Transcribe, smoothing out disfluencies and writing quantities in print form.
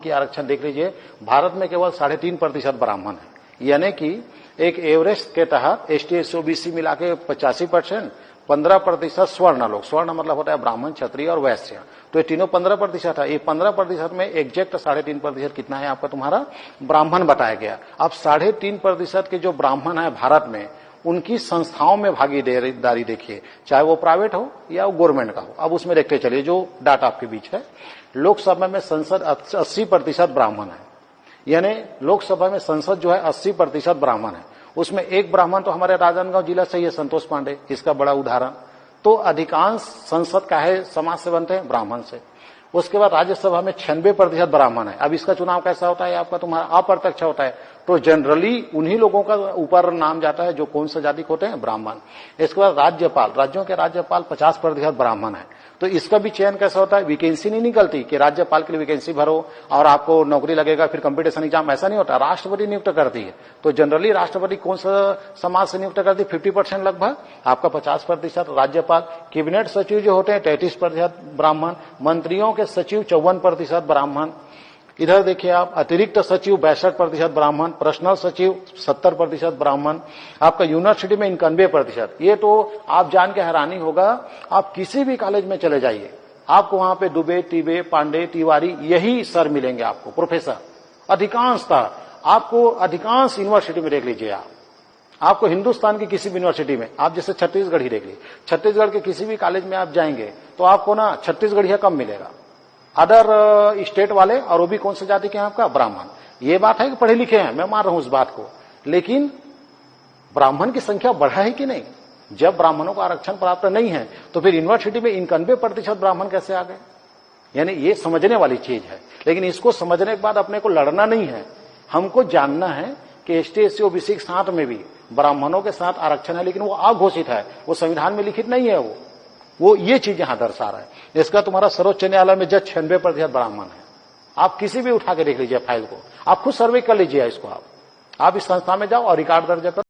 की आरक्षण देख लीजिए, भारत में केवल 3.5% ब्राह्मण है, यानी कि एक एवरेज के तहत एसटी एससी ओबीसी मिला के 85%, 15% स्वर्ण लोग, स्वर्ण मतलब होता है ब्राह्मण, क्षत्रिय और वैश्य, तो ये तीनों 15% है। ये 15% में एग्जैक्ट 3.5% कितना है आपका तुम्हारा ब्राह्मण बताया गया। अब 3.5% के जो ब्राह्मण है भारत में, उनकी संस्थाओं में भागीदारी देखिए, चाहे वो प्राइवेट हो या वो गवर्नमेंट का हो। अब उसमें देखते चलिए जो डाटा आपके बीच है, लोकसभा में संसद 80% ब्राह्मण है, यानी लोकसभा में संसद जो है 80% ब्राह्मण है। उसमें एक ब्राह्मण तो हमारे राजनांदगांव जिला से ही है, संतोष पांडे, इसका बड़ा उदाहरण। तो अधिकांश संसद का है समाज से बनते हैं ब्राह्मण से। उसके बाद राज्यसभा में 96% ब्राह्मण है। अब इसका चुनाव कैसा होता है आपका, तुम्हारा अप्रत्यक्ष होता है, तो जनरली उन्हीं लोगों का ऊपर नाम जाता है जो कौन सा जाति के होते हैं, ब्राह्मण। इसके बाद राज्यपाल, राज्यों के राज्यपाल 50% ब्राह्मण है। तो इसका भी चयन कैसा होता है, वैकेंसी नहीं निकलती कि राज्यपाल के लिए वैकेंसी भरो और आपको नौकरी लगेगा, फिर कंपटीशन एग्जाम, ऐसा नहीं होता, राष्ट्रपति नियुक्त करती है। तो जनरली राष्ट्रपति कौन सा समाज से नियुक्त करती है, 50% लगभग, आपका 50% राज्यपाल। कैबिनेट सचिव जो होते हैं 33% ब्राह्मण, मंत्रियों के सचिव 54% ब्राह्मण। इधर देखिए आप, अतिरिक्त सचिव 62% ब्राह्मण, पर्सनल सचिव 70% ब्राह्मण, आपका यूनिवर्सिटी में 91%। ये तो आप जान के हैरानी होगा, आप किसी भी कॉलेज में चले जाइए, आपको वहां पे दुबे, टिबे, पांडे, तिवारी यही सर मिलेंगे आपको, प्रोफेसर अधिकांशतः। आपको अधिकांश यूनिवर्सिटी में देख लीजिए आपको हिंदुस्तान की किसी भी यूनिवर्सिटी में, आप जैसे छत्तीसगढ़ ही देख लीजिए, छत्तीसगढ़ के किसी भी कॉलेज में आप जाएंगे तो आपको ना छत्तीसगढ़िया कम मिलेगा, अदर स्टेट वाले, और वो भी कौन सी जाति के हैं आपका, ब्राह्मण। ये बात है कि पढ़े लिखे हैं, मैं मान रहा हूं उस बात को, लेकिन ब्राह्मण की संख्या बढ़ा है कि नहीं। जब ब्राह्मणों को आरक्षण प्राप्त नहीं है तो फिर यूनिवर्सिटी में 91% ब्राह्मण कैसे आ गए, यानी ये समझने वाली चीज है। लेकिन इसको समझने के बाद अपने को लड़ना नहीं है, हमको जानना है कि एसटी एससी ओबीसी के साथ में भी ब्राह्मणों के साथ आरक्षण है, लेकिन वो अघोषित है, वो संविधान में लिखित नहीं है। वो ये चीज यहां दर्शा रहा है। इसका तुम्हारा सर्वोच्च न्यायालय में जज 96% ब्राह्मण है। आप किसी भी उठा के देख लीजिए फाइल को, आप खुद सर्वे कर लीजिए इसको, आप इस संस्था में जाओ और रिकॉर्ड दर्ज करो।